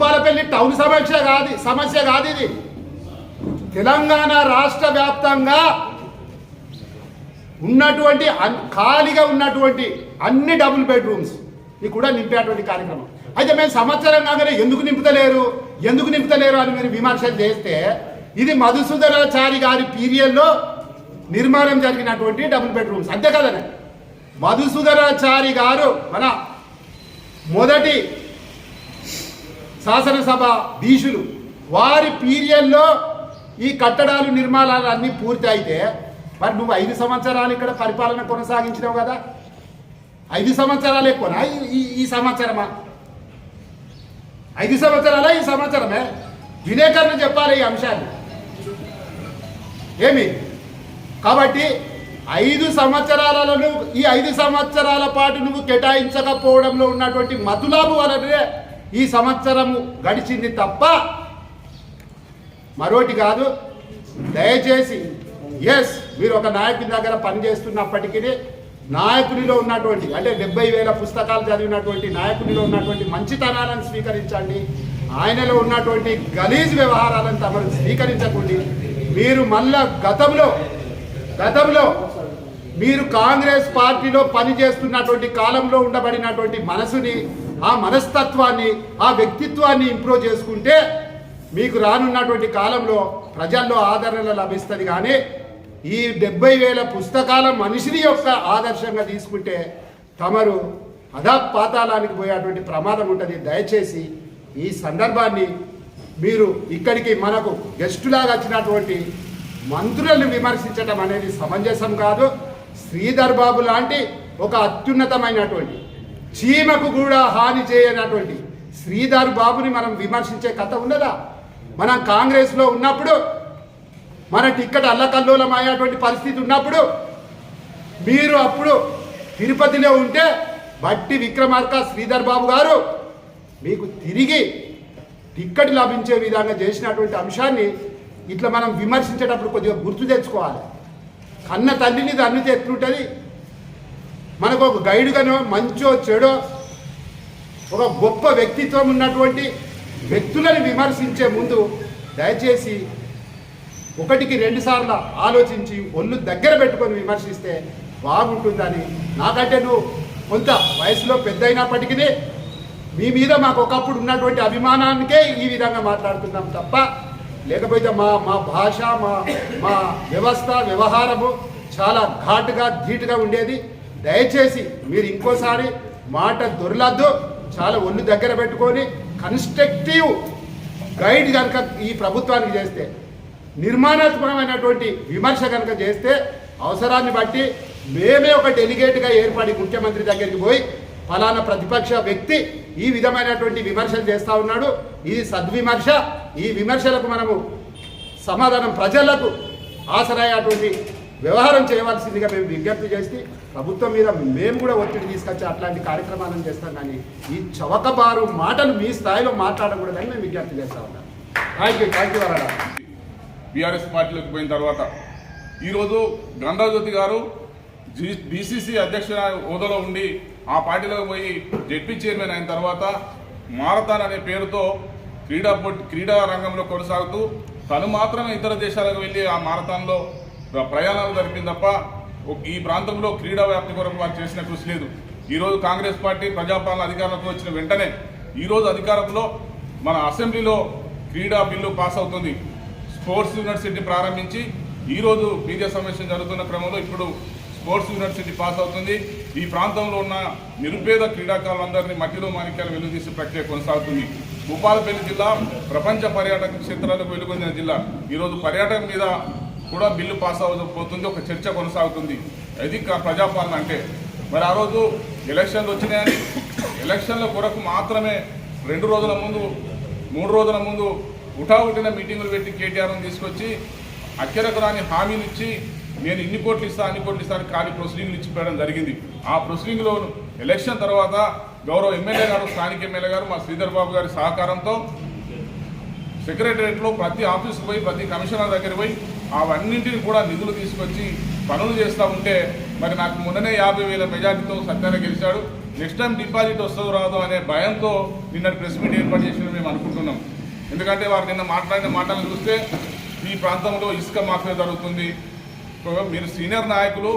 Bhupalpally town సమస్య కాదు ఇది. తెలంగాణ రాష్ట్ర వ్యాప్తంగా ఉన్నటువంటి ఖాళీగా ఉన్నటువంటి అన్ని డబుల్ బెడ్రూమ్స్ కూడా నింపేటువంటి కార్యక్రమం. అయితే మేము సంవత్సరం కాగానే ఎందుకు నింపుతలేరు అని మీరు విమర్శలు చేస్తే ఇది మధుసూదనాచారి గారి పీరియడ్లో నిర్మాణం జరిగినటువంటి డబుల్ బెడ్రూమ్స్, అంతే కదనే. మధుసూదనాచారి గారు మన మొదటి శాసనసభ దీక్షులు, వారి పీరియడ్లో ఈ కట్టడాలు నిర్మాణాలు అన్నీ పూర్తి అయితే మరి నువ్వు 5 సంవత్సరాలు ఇక్కడ పరిపాలన కొనసాగించినావు కదా. 5 సంవత్సరాలు ఎక్కువనా ఈ సంవత్సరమా? 5 సంవత్సరాలా ఈ సంవత్సరమే? విలేకరులు చెప్పాలి ఈ అంశాన్ని ఏమి. కాబట్టి 5 సంవత్సరాలను ఈ 5 సంవత్సరాల పాటు నువ్వు కేటాయించకపోవడంలో ఉన్నటువంటి మతులాభు వలనే ఈ సంవత్సరము గడిచింది తప్ప మరోటి కాదు. దయచేసి మీరు ఒక నాయకుని దగ్గర పనిచేస్తున్నప్పటికీ నాయకునిలో ఉన్నటువంటి అంటే 70,000 పుస్తకాలు చదివినటువంటి నాయకునిలో ఉన్నటువంటి మంచితనాలను స్వీకరించండి. ఆయనలో ఉన్నటువంటి గలీజ్ వ్యవహారాలను తమరు స్వీకరించకండి. మీరు మళ్ళా గతంలో మీరు కాంగ్రెస్ పార్టీలో పనిచేస్తున్నటువంటి కాలంలో ఉండబడినటువంటి మనసుని, ఆ మనస్తత్వాన్ని, ఆ వ్యక్తిత్వాన్ని ఇంప్రూవ్ చేసుకుంటే మీకు రానున్నటువంటి కాలంలో ప్రజల్లో ఆదరణ లభిస్తుంది. కానీ ఈ 70,000 పుస్తకాల మనిషిని యొక్క ఆదర్శంగా తీసుకుంటే తమరు అధపాతాళానికి పోయేటువంటి ప్రమాదం ఉంటుంది. దయచేసి ఈ సందర్భాన్ని మీరు ఇక్కడికి మనకు గెస్టులాగా వచ్చినటువంటి మంత్రులను విమర్శించడం అనేది సమంజసం కాదు. శ్రీధర్ బాబు లాంటి ఒక అత్యున్నతమైనటువంటి చీమకు కూడా హాని చేయనటువంటి శ్రీధర్ బాబుని మనం విమర్శించే కథ ఉన్నదా? మనం కాంగ్రెస్లో ఉన్నప్పుడు మన టిక్కెట్ అల్లకల్లోలం అయ్యేటువంటి పరిస్థితి ఉన్నప్పుడు మీరు అప్పుడు తిరుపతిలో ఉంటే బట్టి విక్రమార్క శ్రీధర్ బాబు గారు మీకు తిరిగి టిక్కెట్ లభించే విధంగా చేసినటువంటి అంశాన్ని ఇట్లా మనం విమర్శించేటప్పుడు కొద్దిగా గుర్తు తెచ్చుకోవాలి. కన్న తల్లిని తన్నితే ఎట్లుంటుంది? మనకు ఒక గైడ్గానో మంచో చెడో ఒక గొప్ప వ్యక్తిత్వం ఉన్నటువంటి వ్యక్తులను విమర్శించే ముందు దయచేసి 1-2 సార్లు ఆలోచించి ఒళ్ళు దగ్గర పెట్టుకొని విమర్శిస్తే బాగుంటుందని. నాకంటే నువ్వు కొంత వయసులో పెద్ద అయినప్పటికీ మీ మీద మాకు ఒకప్పుడు ఉన్నటువంటి అభిమానానికే ఈ విధంగా మాట్లాడుతున్నాం తప్ప లేకపోతే మా భాష మా వ్యవస్థ వ్యవహారము చాలా ఘాటుగా ధీటుగా ఉండేది. దయచేసి మీరు ఇంకోసారి మాట దొరలద్దు. చాలా ఒళ్ళు దగ్గర పెట్టుకొని కన్స్ట్రక్టివ్ గైడ్ కనుక ఈ ప్రభుత్వానికి చేస్తే, నిర్మాణాత్మకమైనటువంటి విమర్శ కనుక చేస్తే అవసరాన్ని బట్టి మేమే ఒక డెలిగేట్గా ఏర్పడి ముఖ్యమంత్రి దగ్గరికి పోయి ఫలానా ప్రతిపక్ష వ్యక్తి ఈ విధమైనటువంటి విమర్శలు చేస్తూ ఉన్నాడు, ఇది సద్విమర్శ, ఈ విమర్శలకు మనము సమాధానం ప్రజలకు ఆసరయ్యేటువంటి వ్యవహారం చేయవలసిందిగా మేము విజ్ఞప్తి చేసి ప్రభుత్వం మీద మేము కూడా ఒత్తిడి తీసుకొచ్చి అట్లాంటి కార్యక్రమాలను చేస్తాం. కానీ ఈ చవకబారు మాటలు మీ స్థాయిలో మాట్లాడకూడదని మేము విజ్ఞప్తి చేస్తూ ఉన్నాం. Thank you వరడా. బీఆర్ఎస్ పార్టీలోకి పోయిన తర్వాత ఈరోజు గంధాజ్యోతి గారు బీసీసీ అధ్యక్షుల హోదాలో ఉండి ఆ పార్టీలోకి పోయి జెడ్పీ చైర్మన్ అయిన తర్వాత మారథాన్ అనే పేరుతో క్రీడా రంగంలో కొనసాగుతూ తను మాత్రమే ఇతర దేశాలకు వెళ్ళి ఆ మారథాన్లో ప్రయాణాలు జరిపింది తప్ప ఈ ప్రాంతంలో క్రీడా వ్యాప్తి కొరకు వారు చేసిన కృషి లేదు. ఈరోజు కాంగ్రెస్ పార్టీ ప్రజాపాలన అధికారంలోకి వచ్చిన వెంటనే ఈరోజు అధికారంలో మన అసెంబ్లీలో క్రీడా బిల్లు పాస్ అవుతుంది. స్పోర్ట్స్ యూనివర్సిటీ ప్రారంభించి ఈరోజు మీడియా సమావేశం జరుగుతున్న క్రమంలో ఇప్పుడు స్పోర్ట్స్ యూనివర్సిటీ పాస్ అవుతుంది. ఈ ప్రాంతంలో ఉన్న నిరుపేద క్రీడాకారులందరినీ మట్టిలో మాణిక్యాలు వెలుగుదీసే ప్రక్రియ కొనసాగుతుంది. భూపాలపల్లి జిల్లా ప్రపంచ పర్యాటక క్షేత్రాలకు వెలుగొందిన జిల్లా. ఈరోజు పర్యాటకం మీద కూడా బిల్లు పాస్ అవ్వబోతుంది, ఒక చర్చ కొనసాగుతుంది. అది ప్రజాపాలన అంటే. మరి ఆ రోజు ఎలక్షన్లు వచ్చినాయని ఎలక్షన్ల కొరకు మాత్రమే 2 రోజుల ముందు 3 రోజుల ముందు ఉఠావుటిన మీటింగులు పెట్టి కేటీఆర్ను తీసుకొచ్చి అక్కరకు రాని హామీలు ఇచ్చి నేను ఇన్ని కోట్లు ఇస్తా అన్ని కోట్లు ఇస్తాను ఖాళీ ప్రొసీడింగ్లు ఇచ్చిపోయడం జరిగింది. ఆ ప్రొసీడింగ్లో ఎలక్షన్ తర్వాత గౌరవ ఎమ్మెల్యే గారు, స్థానిక ఎమ్మెల్యే గారు మా శ్రీధర్ బాబు గారి సహకారంతో సెక్రటరియట్లో ప్రతి ఆఫీస్కి పోయి ప్రతి కమిషనర్ దగ్గర పోయి అవన్నింటిని కూడా నిధులు తీసుకొచ్చి పనులు చేస్తూ ఉంటే మరి నాకు మొన్ననే 50,000 మెజార్టీతో సత్యాన గెలిచాడు. నెక్స్ట్ టైం డిపాజిట్ వస్తుందో రాదో అనే భయంతో నిన్న ప్రెస్ మీట్ ఏర్పాటు చేసిన మేము అనుకుంటున్నాం. ఎందుకంటే వారు నిన్న మాట్లాడిన మాటలను చూస్తే ఈ ప్రాంతంలో ఇసుక మాఫియా జరుగుతుంది. మీరు సీనియర్ నాయకులు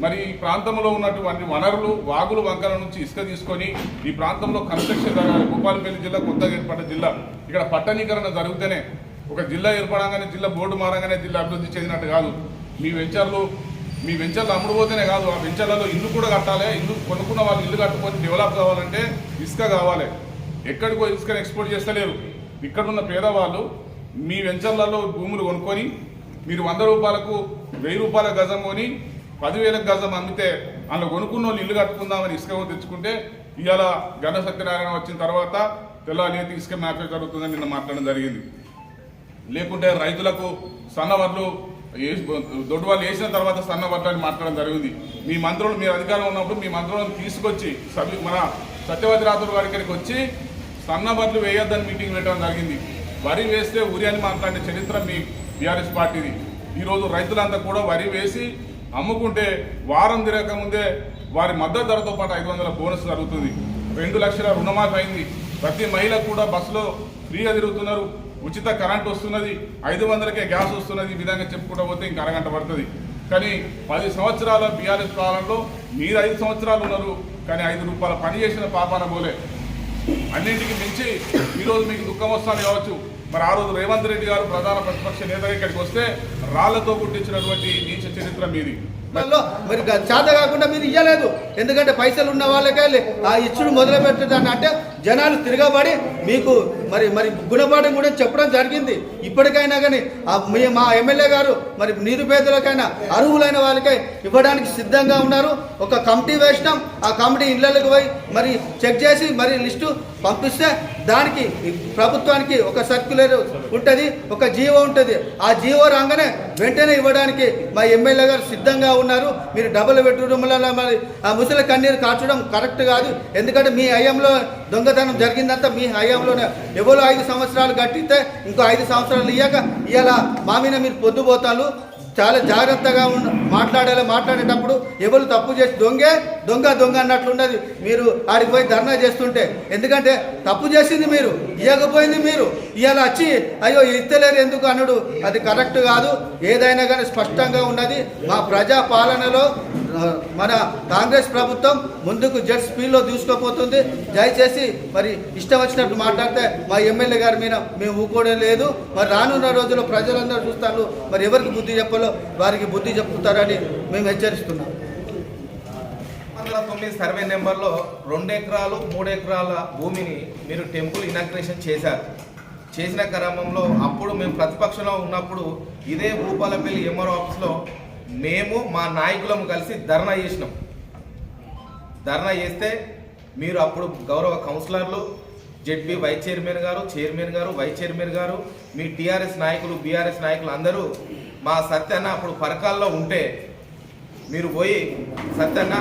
మరి ఈ ప్రాంతంలో ఉన్నటువంటి వనరులు వాగులు వంకల నుంచి ఇసుక తీసుకొని ఈ ప్రాంతంలో కన్స్ట్రక్షన్ జరగాలి. భూపాలపల్లి జిల్లా కొత్తగా ఏర్పడ్డ జిల్లా. ఇక్కడ పట్టణీకరణ జరిగితేనే ఒక జిల్లా ఏర్పడంగానే జిల్లా బోర్డు మారంగానే జిల్లా అభివృద్ధి చెందినట్టు కాదు. మీ వెంచర్లు అమ్ముడుపోతేనే కాదు, ఆ వెంచర్లలో ఇల్లు కూడా కట్టాలి. ఇల్లు కొనుక్కున్న వాళ్ళు ఇల్లు కట్టుకొని డెవలప్ కావాలంటే ఇసుక కావాలి. ఎక్కడికో ఇసుకని ఎక్స్పోర్ట్ చేస్తలేరు. ఇక్కడున్న పేదవాళ్ళు మీ వెంచర్లలో భూములు కొనుక్కొని మీరు 100 రూపాయలకు 1000 రూపాయల గజం కొని 10,000 గజం అమ్మితే అందులో కొనుక్కున్న వాళ్ళు ఇల్లు కట్టుకుందామని ఇసుక తెచ్చుకుంటే ఇవాళ గణ సత్యనారాయణ వచ్చిన తర్వాత తెల్లాలి ఇసుక మ్యాపే జరుగుతుందని నిన్న మాట్లాడడం జరిగింది. లేకుంటే రైతులకు సన్నవర్లు దొడ్డు వాళ్ళు వేసిన తర్వాత సన్నవర్లు అని మాట్లాడడం జరిగింది. మీ మంత్రులు మీరు అధికారం ఉన్నప్పుడు మీ మంత్రులను తీసుకొచ్చి మన సత్యవతి రాథోడ్ గారి ఇక్కడికి వచ్చి సన్నవర్లు వేయొద్దని మీటింగ్ పెట్టడం జరిగింది. వరి వేస్తే ఉరి అని మాట్లాడిన చరిత్ర మీ బీఆర్ఎస్ పార్టీది. ఈరోజు రైతులంతా కూడా వరి వేసి అమ్ముకుంటే వారం తిరగక ముందే వారి మద్దతు ధరతో పాటు 500 బోనస్ జరుగుతుంది. 2 లక్షల రుణమాఫీ అయింది. ప్రతి మహిళ కూడా బస్సులో ఫ్రీగా తిరుగుతున్నారు. ఉచిత కరెంట్ వస్తున్నది. 500కే గ్యాస్ వస్తున్నది. ఈ విధంగా చెప్పుకుంటూ పోతే ఇంకా అరగంట పడుతుంది. కానీ 10 సంవత్సరాల బీఆర్ఎస్ కాలంలో మీరు 5 సంవత్సరాలు ఉన్నారు. కానీ 5 రూపాయల పని చేసిన పాపాన పోలే. అన్నింటికి మించి ఈరోజు మీకు దుఃఖం వస్తుంది కావచ్చు. మరి ఆ రోజు రేవంత్ రెడ్డి గారు ప్రధాన ప్రతిపక్ష నేతగా ఇక్కడికి వస్తే రాళ్లతో గుట్టించినటువంటి నీచ చరిత్ర మీది. మరి చేత కాకుండా మీరు ఇవ్వలేదు. ఎందుకంటే పైసలు ఉన్న వాళ్ళకే ఆ ఇచ్చుడు మొదలు పెట్టాను అంటే జనాలు తిరగబడి మీకు మరి గుణపాఠం కూడా చెప్పడం జరిగింది. ఇప్పటికైనా కానీ మా ఎమ్మెల్యే గారు మరి నిరుపేదలకైనా అర్హులైన వాళ్ళకే ఇవ్వడానికి సిద్ధంగా ఉన్నారు. ఒక కమిటీ వేసినాం. ఆ కమిటీ ఇళ్లకు పోయి మరి చెక్ చేసి మరి లిస్టు పంపిస్తే దానికి ప్రభుత్వానికి ఒక సర్క్యులర్ ఉంటుంది, ఒక జీవో ఉంటుంది. ఆ జీవో రాగానే వెంటనే ఇవ్వడానికి మా ఎమ్మెల్యే గారు సిద్ధంగా ఉన్నారు. మీరు డబ్బులు పెట్టడం వల్ల మరి ఆ ముసలి కన్నీరు కాచడం కరెక్ట్ కాదు. ఎందుకంటే మీ హయాంలో దొంగతనం జరిగిందంతా మీ హయాంలోనే. ఎవరో 5 సంవత్సరాలు కట్టితే ఇంకో 5 సంవత్సరాలు ఇయ్యాక ఇలా మా మీద మీరు పొద్దుపోతారు. చాలా జాగ్రత్తగా మాట్లాడేటప్పుడు ఎవరు తప్పు చేసి దొంగ అన్నట్లున్నది. మీరు ఆడికి పోయి ధర్నా చేస్తుంటే ఎందుకంటే తప్పు చేసింది మీరు, ఇవ్వకపోయింది మీరు. ఇవాళ వచ్చి అయ్యో ఇస్తలేరు ఎందుకు అనుడు అది కరెక్ట్ కాదు. ఏదైనా కానీ స్పష్టంగా ఉన్నది. మా ప్రజా పాలనలో మన కాంగ్రెస్ ప్రభుత్వం ముందుకు జెట్ స్పీడ్లో దూసుకుపోతుంది. దయచేసి మరి ఇష్టం వచ్చినట్టు మాట్లాడితే మా ఎమ్మెల్యే గారి మీద మేము ఊకోవడం లేదు. మరి రానున్న రోజుల్లో ప్రజలందరూ చూస్తారు. మరి ఎవరికి బుద్ధి చెప్పాలో వారికి బుద్ధి చెప్తారని మేము హెచ్చరిస్తున్నాం. 9 సర్వే నెంబర్లో 2 ఎకరాలు 3 ఎకరాల భూమిని మీరు టెంపుల్ ఇనాగ్రేషన్ చేశారు. చేసిన క్రమంలో అప్పుడు మేము ప్రతిపక్షంలో ఉన్నప్పుడు ఇదే భూపాలపల్లి ఎంఆర్ఓ ఆఫీస్లో మేము మా నాయకులము కలిసి ధర్నా చేసినాం. ధర్నా చేస్తే మీరు అప్పుడు గౌరవ కౌన్సిలర్లు, జెడ్పీ వైస్ చైర్మన్ గారు, వైస్ చైర్మన్ గారు, మీ టీఆర్ఎస్ నాయకులు, బీఆర్ఎస్ నాయకులు అందరూ మా సత్యన్న అప్పుడు పరకాల్లో ఉంటే మీరు పోయి సత్యన్న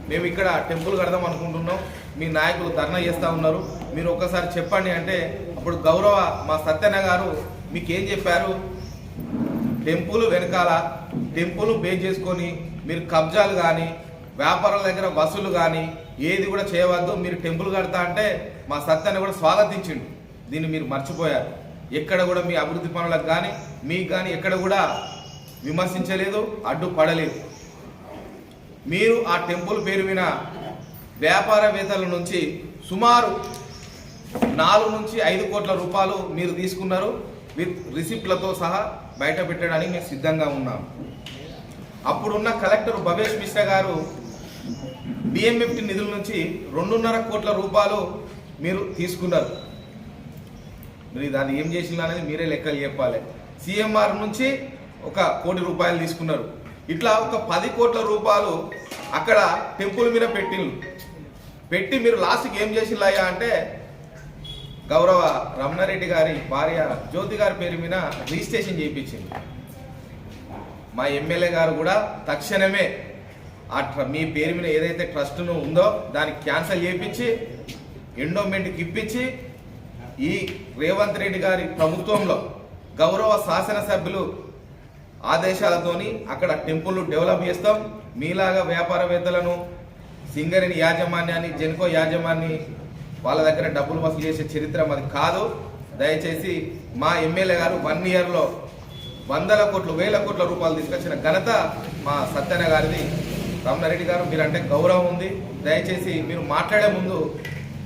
మేము ఇక్కడ టెంపుల్ కడదాం అనుకుంటున్నాం, మీ నాయకులు ధర్నా చేస్తూ ఉన్నారు, మీరు ఒక్కసారి చెప్పండి అంటే అప్పుడు గౌరవ మా సత్యన్న గారు మీకేం చెప్పారు? టెంపుల్ వెనకాల టెంపుల్ బేస్ చేసుకొని మీరు కబ్జాలు కానీ వ్యాపారాల దగ్గర వసూలు కానీ ఏది కూడా చేయవద్దు, మీరు టెంపుల్ కడతా అంటే మా సత్యాన్ని కూడా స్వాగతించిండు. దీన్ని మీరు మర్చిపోయారు. ఎక్కడ కూడా మీ అభివృద్ధి పనులకు కానీ మీకు కానీ ఎక్కడ కూడా విమర్శించలేదు, అడ్డుపడలేదు. మీరు ఆ టెంపుల్ పేరు మీద వ్యాపారవేత్తల నుంచి సుమారు 4 నుంచి 5 కోట్ల రూపాయలు మీరు తీసుకున్నారు. విత్ రిసిప్ట్లతో సహా బయట పెట్టడానికి మేము సిద్ధంగా ఉన్నాం. అప్పుడున్న కలెక్టర్ భవేష్ మిశ్రా గారు బిఎంఎఫ్టి నిధుల నుంచి 2.5 కోట్ల రూపాయలు మీరు తీసుకున్నారు. మీరు దాన్ని ఏం చేసినా అనేది మీరే లెక్కలు చెప్పాలి. సిఎంఆర్ నుంచి 1 కోటి రూపాయలు తీసుకున్నారు. ఇట్లా ఒక 10 కోట్ల రూపాయలు అక్కడ టెంపుల్ మీద పెట్టి మీరు లాస్ట్కి ఏం చేసిల్లాయా అంటే గౌరవ రమణారెడ్డి గారి భార్య జ్యోతి గారి పేరు మీద రిజిస్ట్రేషన్ చేయించింది. మా ఎమ్మెల్యే గారు కూడా తక్షణమే మీ పేరు మీద ఏదైతే ట్రస్ట్ను ఉందో దాన్ని క్యాన్సిల్ చేయించి ఎండోమెంట్కి ఇప్పించి ఈ రేవంత్ రెడ్డి గారి ప్రభుత్వంలో గౌరవ శాసనసభ్యులు ఆదేశాలతోని అక్కడ టెంపుల్ డెవలప్ చేస్తాం. మీలాగా వ్యాపారవేత్తలను సింగరేణి యాజమాన్యాన్ని, జెన్కో యాజమాన్యాన్ని వాళ్ళ దగ్గర డబ్బులు వసూలు చేసే చరిత్ర మాది కాదు. దయచేసి మా ఎమ్మెల్యే గారు 1 ఇయర్లో వందల కోట్లు, వేల కోట్ల రూపాయలు తీసుకొచ్చిన ఘనత మా సత్యన్న గారిది. రమణారెడ్డి గారు, మీరంటే గౌరవం ఉంది. దయచేసి మీరు మాట్లాడే ముందు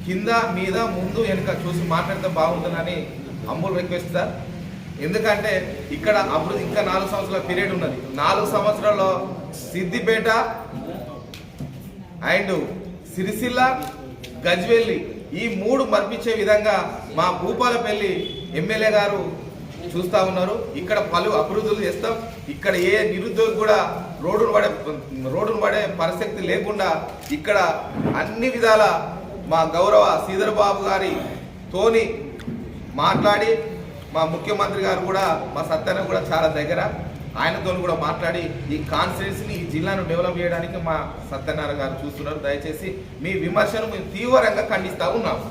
కింద మీద ముందు వెనుక చూసి మాట్లాడితే బాగుంటుందని హంబుల్ రిక్వెస్ట్ సార్. ఎందుకంటే ఇక్కడ అభివృద్ధి ఇంకా 4 సంవత్సరాల పీరియడ్ ఉన్నది. 4 సంవత్సరాల్లో సిద్దిపేట అండ్ సిరిసిల్ల, గజ్వెల్లి ఈ 3 మర్పించే విధంగా మా భూపాలపల్లి ఎమ్మెల్యే గారు చూస్తూ ఉన్నారు. ఇక్కడ పలు అభివృద్ధులు చేస్తాం. ఇక్కడ ఏ నిరుద్యోగి కూడా రోడ్డును పడే పరిస్థితి లేకుండా ఇక్కడ అన్ని విధాల మా గౌరవ శ్రీధర్ బాబు గారి తోని మాట్లాడి, మా ముఖ్యమంత్రి గారు కూడా మా సత్యన్న కూడా చాలా దగ్గర, ఆయనతో కూడా మాట్లాడి ఈ కాన్స్టిట్యున్సీని, ఈ జిల్లాను డెవలప్ చేయడానికి మా సత్యనారాయణ గారు చూస్తున్నారు. దయచేసి మీ విమర్శను మేము తీవ్రంగా ఖండిస్తూ ఉన్నాము.